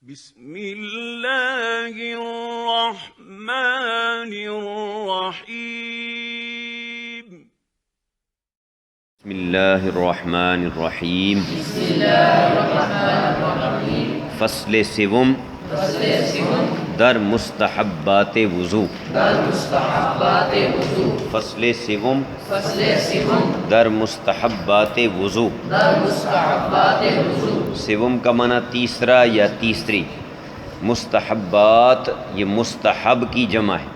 بسم اللہ الرحمن الرحیم بسم اللہ الرحمن الرحیم فصل سوم در مستحبات وضو فصل سوم در مستحبات وضو سوم کا معنی تیسرا یا تیسری، مستحبات یہ مستحب کی جمع ہے۔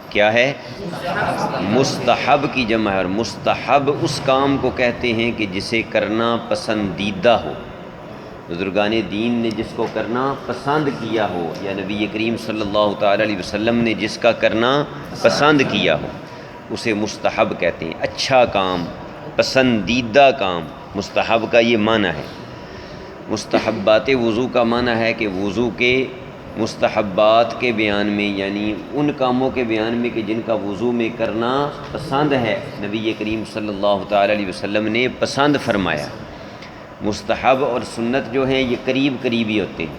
کیا ہے؟ مستحب کی جمع ہے، اور مستحب اس کام کو کہتے ہیں کہ جسے کرنا پسندیدہ ہو، بزرگان دین نے جس کو کرنا پسند کیا ہو، یا نبی کریم صلی اللہ تعالی علیہ وسلم نے جس کا کرنا پسند کیا ہو، اسے مستحب کہتے ہیں۔ اچھا کام، پسندیدہ کام، مستحب کا یہ معنی ہے۔ مستحبات وضو کا معنی ہے کہ وضو کے مستحبات کے بیان میں، یعنی ان کاموں کے بیان میں کہ جن کا وضو میں کرنا پسند ہے، نبی کریم صلی اللہ تعالی علیہ وسلم نے پسند فرمایا۔ مستحب اور سنت جو ہیں یہ قریب قریبی ہوتے ہیں،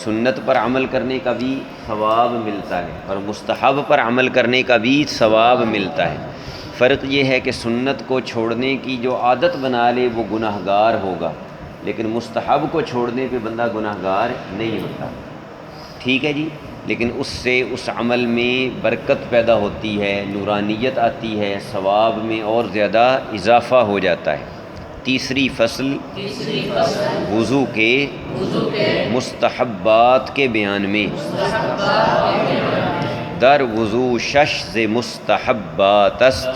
سنت پر عمل کرنے کا بھی ثواب ملتا ہے اور مستحب پر عمل کرنے کا بھی ثواب ملتا ہے۔ فرق یہ ہے کہ سنت کو چھوڑنے کی جو عادت بنا لے وہ گناہ گار ہوگا، لیکن مستحب کو چھوڑنے پہ بندہ گناہ گار نہیں ہوتا، ٹھیک ہے جی۔ لیکن اس سے اس عمل میں برکت پیدا ہوتی ہے، نورانیت آتی ہے، ثواب میں اور زیادہ اضافہ ہو جاتا ہے۔ تیسری فصل وضو کے مستحبات کے بیان میں، در وضو شش ز مستحبات است،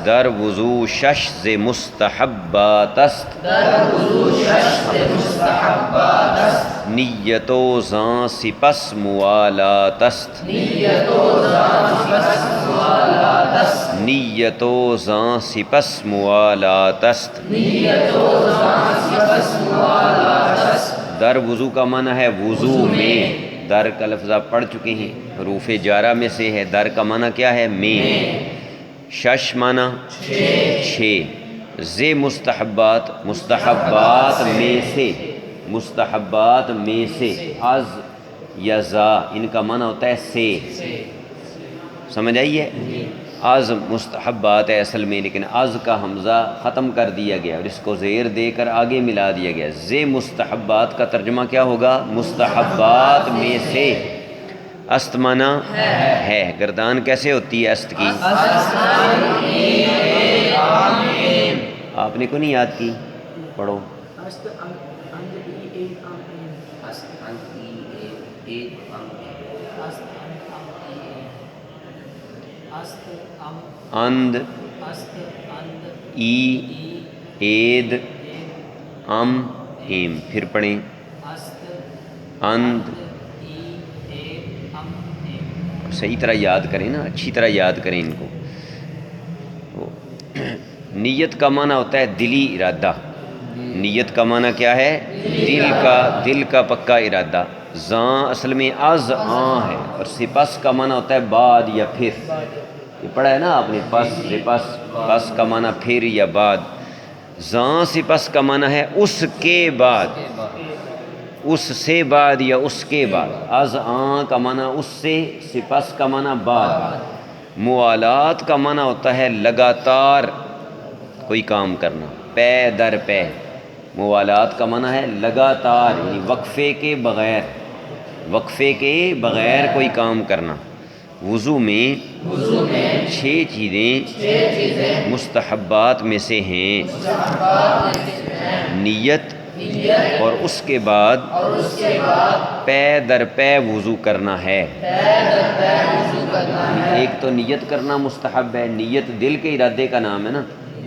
در وضو شش ز مستحبات است، نیت و زاں سپس موالات است، نیت و زاں سپس موالات است۔ در وضو کا معنی ہے وضو میں، در کا لفظ آپ پڑھ چکے ہیں، حروف جارہ میں سے ہے۔ در کا معنی کیا ہے؟ میں۔ شش معنی چھ، ز مستحبات، مستحبات میں سے، مستحبات میں سے، از یا زا ان کا معنی ہوتا ہے سے، سمجھ آئی ہے؟ از مستحبات ہے اصل میں، لیکن از کا حمزہ ختم کر دیا گیا اور اس کو زیر دے کر آگے ملا دیا گیا۔ ز مستحبات کا ترجمہ کیا ہوگا؟ مستحبات میں سے۔ است معنی ہے، گردان کیسے ہوتی ہے است کی؟ آپ نے کو نہیں یاد کی؟ پڑھو۔ اند، ای، اید، ام، ایم۔ پھر پڑھیں، اند، صحیح طرح یاد کریں نا، اچھی طرح یاد کریں ان کو۔ نیت کا معنی ہوتا ہے دلی ارادہ، نیت کا معنی کیا ہے؟ دل کا پکا ارادہ۔ زاں اصل میں از آں ہے، اور سپس کا معنی ہوتا ہے بعد یا پھر، یہ پڑھا ہے نا آپ نے، پس سپس، پس کا معنی پھر یا بعد۔ زاں سپس کا معنی ہے اس کے بعد، اس سے بعد یا اس کے بعد۔ از آں کا معنی اس سے، سپس کا معنی بعد۔ موالات کا معنی ہوتا ہے لگاتار کوئی کام کرنا، پے در پے۔ موالات کا معنی ہے لگاتار، یعنی وقفے کے بغیر، وقفے کے بغیر کوئی کام کرنا۔ وضو میں چھ چیزیں مستحبات میں سے ہیں، نیت، اور اس کے بعد پے در پے وضو کرنا ہے۔ ایک تو نیت کرنا مستحب ہے، نیت دل کے ارادے کا نام ہے نا،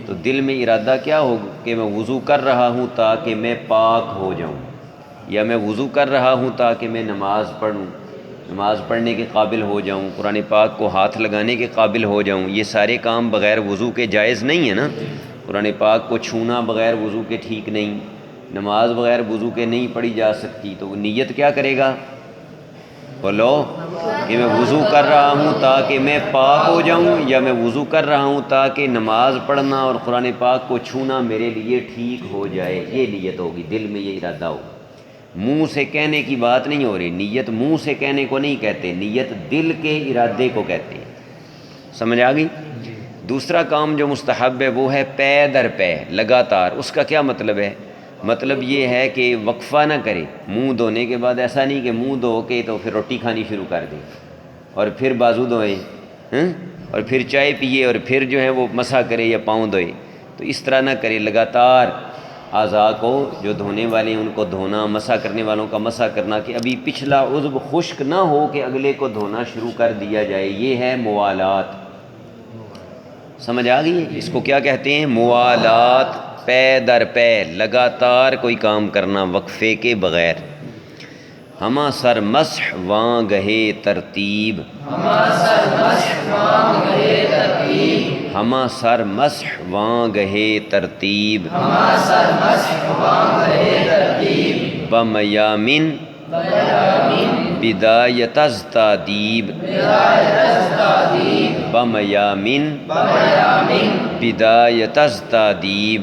تو دل میں ارادہ کیا ہو کہ میں وضو کر رہا ہوں تاکہ میں پاک ہو جاؤں، یا میں وضو کر رہا ہوں تاکہ میں نماز پڑھوں، نماز پڑھنے کے قابل ہو جاؤں، قرآن پاک کو ہاتھ لگانے کے قابل ہو جاؤں۔ یہ سارے کام بغیر وضو کے جائز نہیں ہے نا، قرآن پاک کو چھونا بغیر وضو کے ٹھیک نہیں، نماز بغیر وضو کے نہیں پڑھی جا سکتی، تو وہ نیت کیا کرے گا؟ بولو کہ میں وضو کر رہا ہوں تاکہ میں پاک ہو جاؤں، یا میں وضو کر رہا ہوں تاکہ نماز پڑھنا اور قرآن پاک کو چھونا میرے لیے ٹھیک ہو جائے. یہ نیت ہوگی، دل میں یہ ارادہ ہوگا. منہ سے کہنے کی بات نہیں ہو رہی. نیت منہ سے کہنے کو نہیں کہتے، نیت دل کے ارادے کو کہتے ہیں. سمجھ آ گئی؟ دوسرا کام جو مستحب ہے وہ ہے پے در پے، لگاتار. اس کا کیا مطلب ہے؟ مطلب یہ ہے کہ وقفہ نہ کرے. منہ دھونے کے بعد ایسا نہیں کہ منہ دھو کے تو پھر روٹی کھانی شروع کر دے اور پھر بازو دھوئے اور پھر چائے پیے اور پھر جو ہے وہ مسح کرے یا پاؤں دھوئے. تو اس طرح نہ کرے. لگاتار اعضاء کو جو دھونے والے ہیں ان کو دھونا، مسح کرنے والوں کا مسح کرنا، کہ ابھی پچھلا عضو خشک نہ ہو کہ اگلے کو دھونا شروع کر دیا جائے. یہ ہے موالات. سمجھ آ گئی؟ اس کو کیا کہتے ہیں؟ موالات. پے در پے، لگاتار کوئی کام کرنا وقفے کے بغیر. ہما سر مسح واں گہے ترتیب، ہما سر مسح واں گہے ترتیب، بمیامن بدایت از تادیب، بمیامن بدایت از تادیب.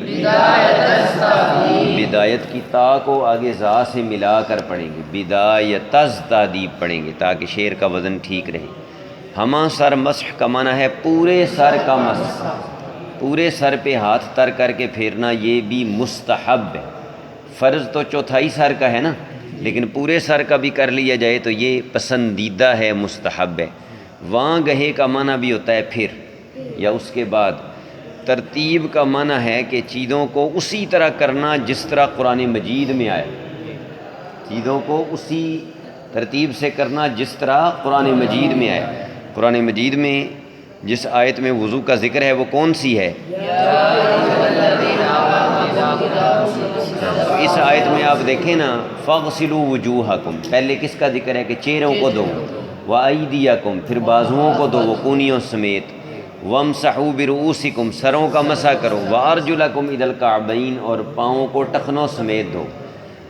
بدایت کی تا کو آگے زا سے ملا کر پڑھیں گے، بدایت از تادیب پڑھیں گے تاکہ شعر کا وزن ٹھیک رہے. ہما سر مسح کا معنی ہے پورے سر کا مسح. پورے سر پہ ہاتھ تر کر کے پھیرنا یہ بھی مستحب ہے. فرض تو چوتھائی سر کا ہے نا، لیکن پورے سر کا بھی کر لیا جائے تو یہ پسندیدہ ہے، مستحب ہے. واں گہے کا معنی بھی ہوتا ہے پھر یا اس کے بعد. ترتیب کا معنی ہے کہ چیزوں کو اسی طرح کرنا جس طرح قرآن مجید میں آیا. چیزوں کو اسی ترتیب سے کرنا جس طرح قرآن مجید میں آیا. قرآن مجید میں جس آیت میں وضو کا ذکر ہے وہ کون سی ہے؟ تو اس آیت میں آپ دیکھیں نا، فَاغْسِلُوا وُجُوهَكُمْ، پہلے کس کا ذکر ہے کہ چہروں کو دھو. وَأَيْدِيَكُمْ، پھر بازوؤں کو دھو کونیوں سمیت. وَامْسَحُوا بِرُؤُوسِكُمْ، سروں کا مسح کرو. وَأَرْجُلَكُمْ إِلَى الْكَعْبَيْنِ، اور پاؤں کو ٹخنوں سمیت دھو.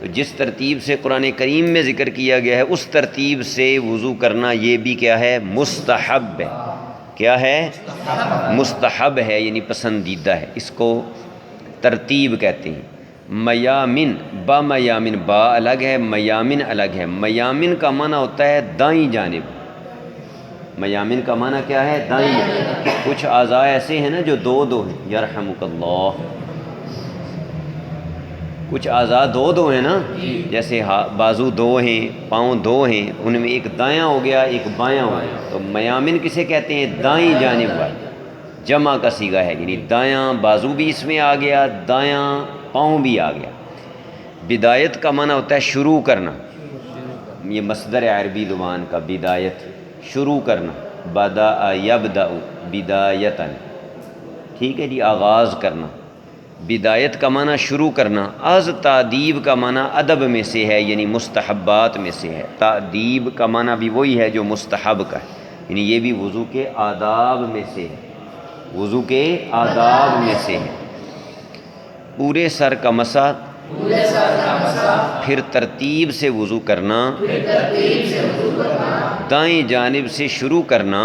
تو جس ترتیب سے قرآن کریم میں ذکر کیا گیا ہے اس ترتیب سے وضو کرنا یہ بھی کیا ہے؟ مستحب ہے. کیا ہے؟ مستحب ہے، یعنی پسندیدہ ہے. اس کو ترتیب کہتے ہیں. میامن، با میامن، با الگ ہے، میامن الگ ہے. میامن کا معنی ہوتا ہے دائیں جانب. میامن کا معنی کیا ہے؟ دائیں جانب. کچھ اعضاء ایسے ہیں نا جو دو ہیں، یرحمک اللہ. کچھ اعضاء دو ہیں نا، جیسے بازو دو ہیں، پاؤں دو ہیں، ان میں ایک دایاں ہو گیا ایک بایاں ہو گیا. تو میامن کسے کہتے ہیں؟ دائیں جانب والے. جمع کا صیغہ ہے، یعنی دایاں بازو بھی اس میں آ گیا، دایاں پاؤں بھی آ گیا. بدایت کا معنی ہوتا ہے شروع کرنا. یہ مصدر عربی زبان کا بدایت، شروع کرنا. بدأ یبدأ بدایتاً، ٹھیک ہے جی، آغاز کرنا. بدایت کا معنی شروع کرنا. از تادیب کا معنی ادب میں سے ہے، یعنی مستحبات میں سے ہے. تادیب کا معنی بھی وہی ہے جو مستحب کا ہے، یعنی یہ بھی وضو کے آداب میں سے ہے. وضو کے آداب میں سے ہے. پورے سر کا مسح، پھر ترتیب سے وضو کرنا، دائیں جانب سے شروع کرنا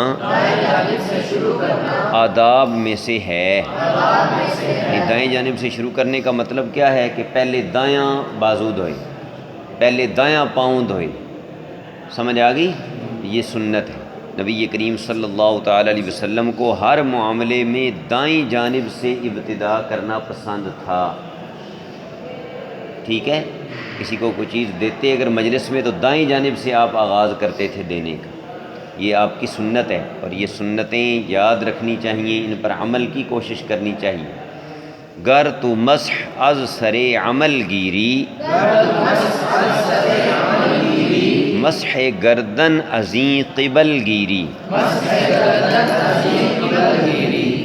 آداب میں سے ہے. دائیں جانب سے شروع کرنے کا مطلب کیا ہے کہ پہلے دایاں بازو دھوئے، پہلے دایاں پاؤں دھوئے. سمجھ آ گئی؟ یہ سنت ہے. نبی کریم صلی اللہ تعالی علیہ وسلم کو ہر معاملے میں دائیں جانب سے ابتدا کرنا پسند تھا. ٹھیک ہے، کسی کو کوئی چیز دیتے اگر مجلس میں تو دائیں جانب سے آپ آغاز کرتے تھے دینے کا. یہ آپ کی سنت ہے، اور یہ سنتیں یاد رکھنی چاہیے، ان پر عمل کی کوشش کرنی چاہیے. گر تو مسح از سرے عمل گیری، مسح گردن ازیں قبل گیری.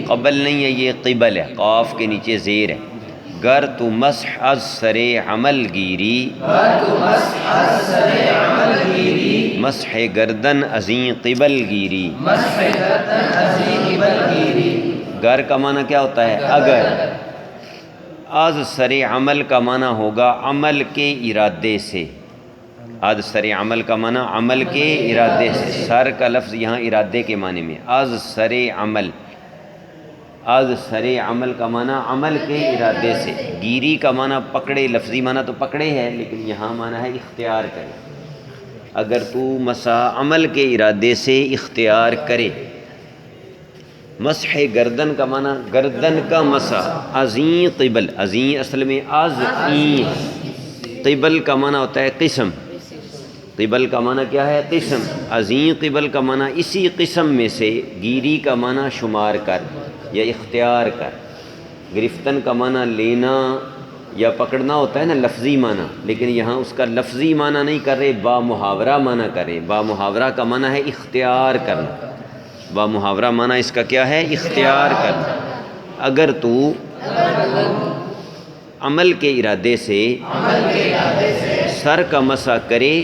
قبل نہیں ہے، یہ قبل ہے، قاف کے نیچے زیر ہے. گر تو مسح از سرے عمل گیری، مسح گردن ازیں قبل گیری. گر کا معنی کیا ہوتا ہے؟ اگر. از سر عمل کا معنی ہوگا عمل کے ارادے سے. از سر عمل کا معنی عمل کے ارادے سے، سر کا لفظ یہاں ارادے کے معنی میں، از سر عمل، از سر عمل کا معنی عمل کے ارادے سے، گیری کا معنی پکڑے، لفظی معنی تو پکڑے ہے لیکن یہاں معنی ہے اختیار کرے، اگر تو مسح عمل کے ارادے سے اختیار کرے۔ مسح گردن کا معنی گردن کا مسح، ازیں قبل، ازیں اصل میں ازیں، قبل کا معنی ہوتا ہے قسم، قبل کا معنی کیا ہے؟ قسم، ازیں قبل کا معنی اسی قسم میں سے، گیری کا معنی شمار کر یا اختیار کر، گرفتن کا معنی لینا یا پکڑنا ہوتا ہے نا لفظی معنی، لیکن یہاں اس کا لفظی معنی نہیں کر رہے، با محاورہ معنی کرے، با محاورہ کا معنی ہے اختیار کرنا، با محاورہ معنی اس کا کیا ہے؟ اختیار کرنا۔ اگر تو عمل کے ارادے سے سر کا مسح کرے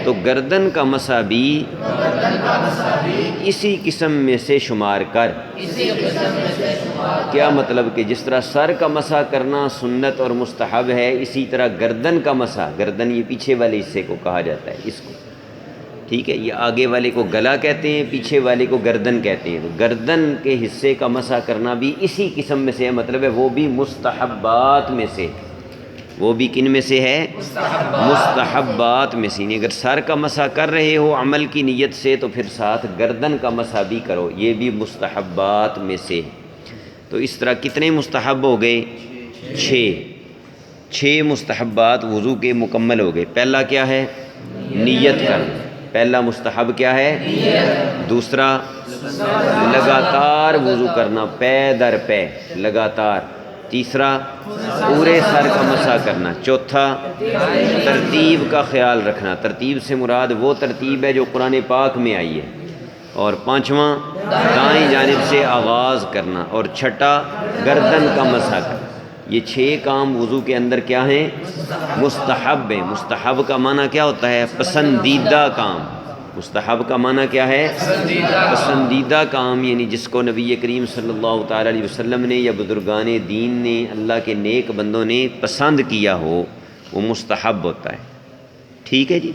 تو گردن کا مسح بھی اسی قسم میں سے شمار کر۔ کیا مطلب کہ جس طرح سر کا مسح کرنا سنت اور مستحب ہے، اسی طرح گردن کا مسح، گردن یہ پیچھے والے حصے کو کہا جاتا ہے اس کو، ٹھیک ہے، یہ آگے والے کو گلا کہتے ہیں، پیچھے والے کو گردن کہتے ہیں، تو گردن کے حصے کا مسح کرنا بھی اسی قسم میں سے ہے، مطلب ہے وہ بھی مستحبات میں سے، وہ بھی کن میں سے ہے؟ مستحبات میں سے۔ اگر سر کا مسح کر رہے ہو عمل کی نیت سے تو پھر ساتھ گردن کا مسح بھی کرو، یہ بھی مستحبات میں سے۔ تو اس طرح کتنے مستحب ہو گئے؟ 6 مستحبات وضو کے مکمل ہو گئے۔ پہلا کیا ہے؟ نیت کرنا، پہلا مستحب کیا ہے؟ دوسرا لگاتار وضو کرنا، پے در پے لگاتار۔ تیسرا پورے سر کا مسح کرنا۔ چوتھا ترتیب کا خیال رکھنا، ترتیب سے مراد وہ ترتیب ہے جو قرآن پاک میں آئی ہے۔ اور پانچواں دائیں جانب سے آغاز کرنا، اور چھٹا گردن کا مسح کرنا۔ یہ 6 کام وضو کے اندر کیا ہیں؟ مستحب ہیں۔ مستحب کا معنی کیا ہوتا ہے؟ پسندیدہ کام۔ مستحب کا معنی کیا ہے؟ پسندیدہ کام، یعنی جس کو نبی کریم صلی اللہ تعالیٰ علیہ وسلم نے یا بزرگان دین نے، اللہ کے نیک بندوں نے پسند کیا ہو، وہ مستحب ہوتا ہے، ٹھیک ہے جی۔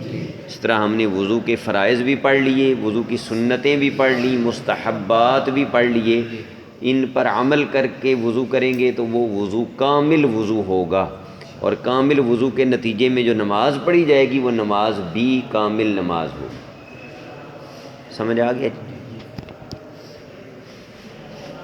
اس طرح ہم نے وضو کے فرائض بھی پڑھ لیے، وضو کی سنتیں بھی پڑھ لی، مستحبات بھی پڑھ لیے، ان پر عمل کر کے وضو کریں گے تو وہ وضو کامل وضو ہوگا، اور کامل وضو کے نتیجے میں جو نماز پڑھی جائے گی وہ نماز بھی کامل نماز ہوگی۔ سمجھ آ گیا جی؟